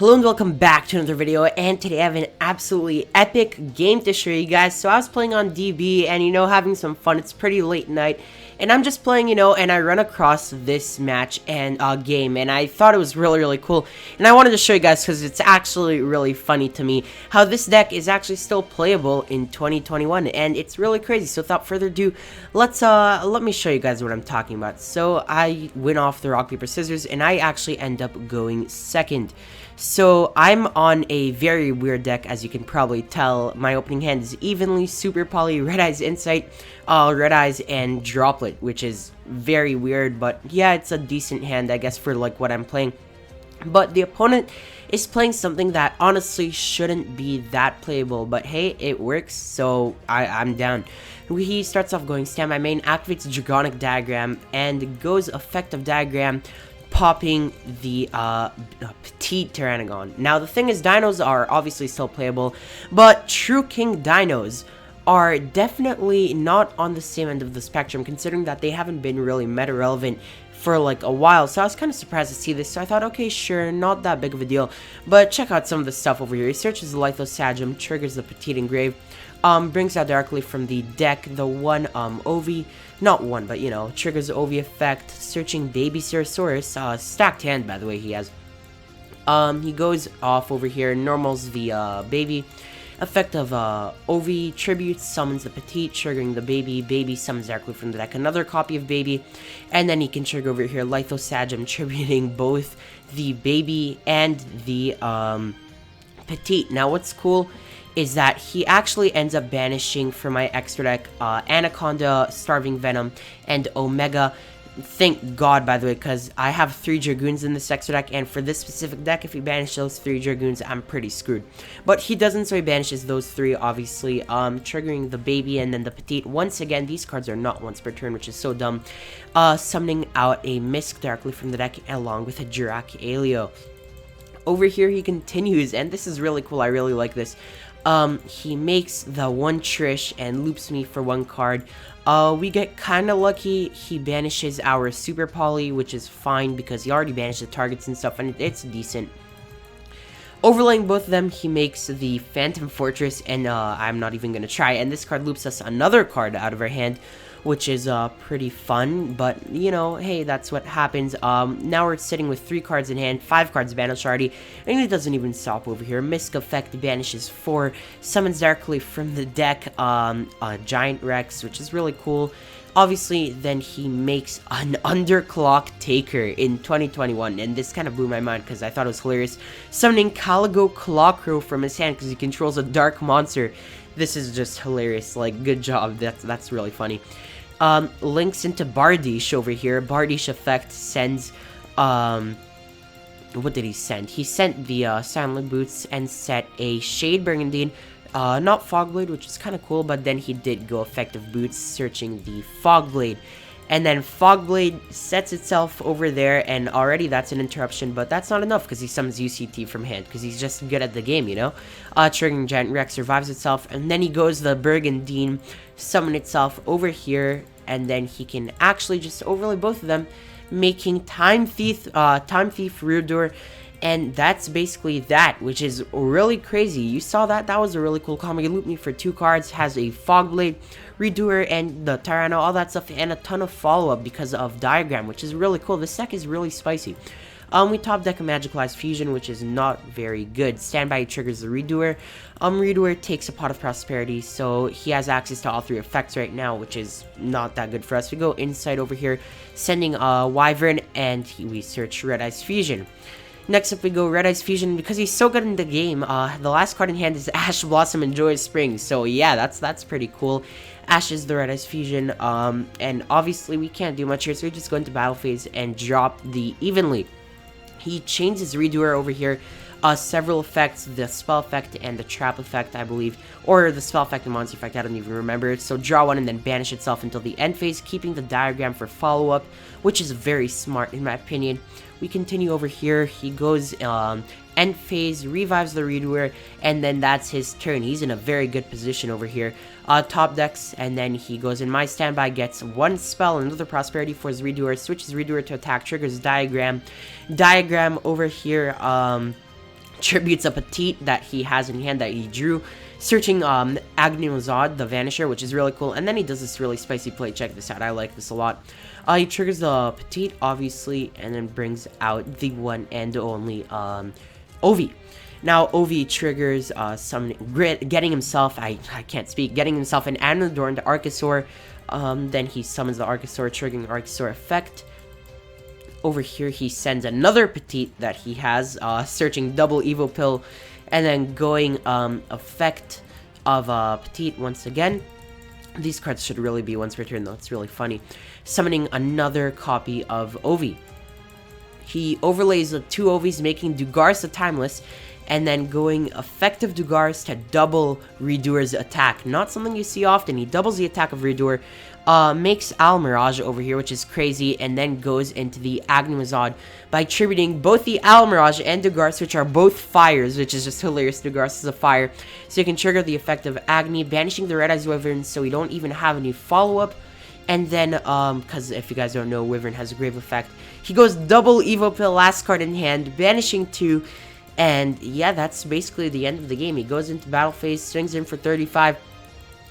Hello and welcome back to another video, and today I have an absolutely epic game to show you guys. So I was playing on DB and having some fun. It's pretty late night and I'm just playing, and I run across this match and game, and I thought it was really cool, and I wanted to show you guys because it's actually really funny to me how this deck is actually still playable in 2021, and it's really crazy. So without further ado, let me show you guys what I'm talking about. So I win off the rock paper scissors and I actually end up going second. So I'm on a very weird deck, as you can probably tell. My opening hand is evenly, super poly, red eyes insight, red eyes and droplet, which is very weird, but yeah, it's a decent hand I guess for like what I'm playing. But the opponent is playing something that honestly shouldn't be that playable, but hey, it works, so I'm down. He starts off going standby main, activates Dragonic Diagram, and goes effective diagram, popping the petite Pteranodon. Now the thing is, dinos are obviously still playable, but True King dinos are definitely not on the same end of the spectrum, considering that they haven't been really meta relevant for like a while. So I was kind of surprised to see this, so I thought, okay, sure, not that big of a deal. But check out some of the stuff over here. He searches the Lithosagum, triggers the Petite Engrave, brings out directly from the deck the one Ovi, not one, but triggers the Ovi effect, searching Baby Ceratosaurus, stacked hand by the way he has. He goes off over here, normals the baby, effect of Ovi, tributes, summons the Petite, triggering the baby summons directly from the deck another copy of baby, and then he can trigger over here Lithosagum, tributing both the baby and the Petite. Now what's cool is that he actually ends up banishing from my extra deck Anaconda, Starving Venom, and Omega. Thank God, by the way, because I have 3 Dragoons in this extra deck, and for this specific deck, if he banishes those 3 Dragoons, I'm pretty screwed. But he doesn't, so he banishes those 3, obviously, triggering the baby and then the Petite. Once again, these cards are not once per turn, which is so dumb. Summoning out a Misk directly from the deck, along with a Dracaleo. Over here, he continues, and this is really cool, I really like this. He makes the one Trish and loops me for 1 card. We get kinda lucky. He banishes our Super Poly, which is fine because he already banished the targets and stuff, and it's decent. Overlaying both of them, he makes the Phantom Fortress, and I'm not even gonna try. And this card loops us another card out of our hand, which is pretty fun, but hey, that's what happens. Now we're sitting with 3 cards in hand, 5 cards banished already, and it doesn't even stop over here. Misk effect banishes 4, summons directly from the deck a Giant Rex, which is really cool. Obviously, then he makes an Underclock Taker in 2021, and this kind of blew my mind because I thought it was hilarious. Summoning Caligo Clawcrow from his hand because he controls a dark monster. This is just hilarious, like, good job, that's really funny. Links into Bardiche over here. Bardiche effect sends, what did he send? He sent the Silent Boots and set a Shade Burgundy, not Fogblade, which is kind of cool, but then he did go effective Boots, searching the Fogblade. And then Fogblade sets itself over there, and already that's an interruption, but that's not enough because he summons UCT from hand because he's just good at the game, triggering Giant Rex, survives itself, and then he goes the Burgundy, summon itself over here, and then he can actually just overlay both of them, making Time Thief Rudur. And that's basically that, which is really crazy. You saw that? That was a really cool combo. He looped me for 2 cards, has a Fogblade, Redoer, and the Tyranno, all that stuff, and a ton of follow-up because of Diagram, which is really cool. This deck is really spicy. We top deck a Magicalized Fusion, which is not very good. Standby triggers the Redoer. Redoer takes a Pot of Prosperity, so he has access to all 3 effects right now, which is not that good for us. We go Insight over here, sending Wyvern, and we search Red Eyes Fusion. Next up we go Red Eyes Fusion because he's so good in the game. The last card in hand is Ash Blossom and Joyous Spring, so yeah, that's pretty cool. Ash is the Red Eyes Fusion, and obviously we can't do much here, so we just go into battle phase and drop the Evenly. He changes Redoer over here, several effects, the spell effect and the trap effect, I believe, or the spell effect and monster effect, I don't even remember. So draw 1 and then banish itself until the end phase, keeping the diagram for follow-up, which is very smart in my opinion. We continue over here. He goes end phase, revives the Redoer, and then that's his turn. He's in a very good position over here. Top decks, and then he goes in my standby, gets 1 spell, another prosperity for his Redoer, switches Redoer to attack, triggers Diagram. Diagram over here tributes a petite that he has in hand that he drew, searching Agnimazad, the Vanisher, which is really cool. And then he does this really spicy play. Check this out. I like this a lot. He triggers the petite, obviously, and then brings out the one and only Ovi. Now, Ovi triggers getting himself, I can't speak, getting himself an Anadorned Archosaur. Then he summons the Archosaur, triggering Archosaur effect. Over here, he sends another petite that he has, searching double Evo Pill, and then going effect of petite once again. These cards should really be once per turn, though. It's really funny. Summoning another copy of Ovi. He overlays the 2 Ovis, making Dugars the Timeless, and then going effective Dugars to double Redoer's attack. Not something you see often. He doubles the attack of Redoer, makes Almirage over here, which is crazy, and then goes into the Agnimazad by tributing both the Almirage and Dugars, which are both fires, which is just hilarious. Dugars is a fire. So you can trigger the effect of Agni, banishing the Red Eyes Wyvern, so we don't even have any follow-up. And then, because if you guys don't know, Wyvern has a grave effect. He goes double Evo Pill, last card in hand, banishing 2. And yeah, that's basically the end of the game. He goes into battle phase, swings in for 35,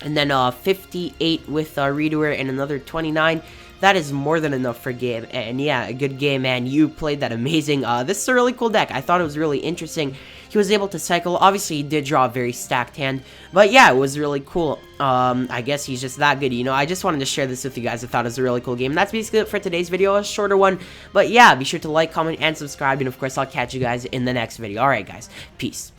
and then 58 with Redoer and another 29. That is more than enough for game. And yeah, a good game, man. You played that amazing. This is a really cool deck. I thought it was really interesting. He was able to cycle. Obviously, he did draw a very stacked hand. But yeah, it was really cool. I guess he's just that good, you know. I just wanted to share this with you guys. I thought it was a really cool game. And that's basically it for today's video. A shorter one. But yeah, be sure to like, comment, and subscribe. And of course, I'll catch you guys in the next video. Alright, guys. Peace.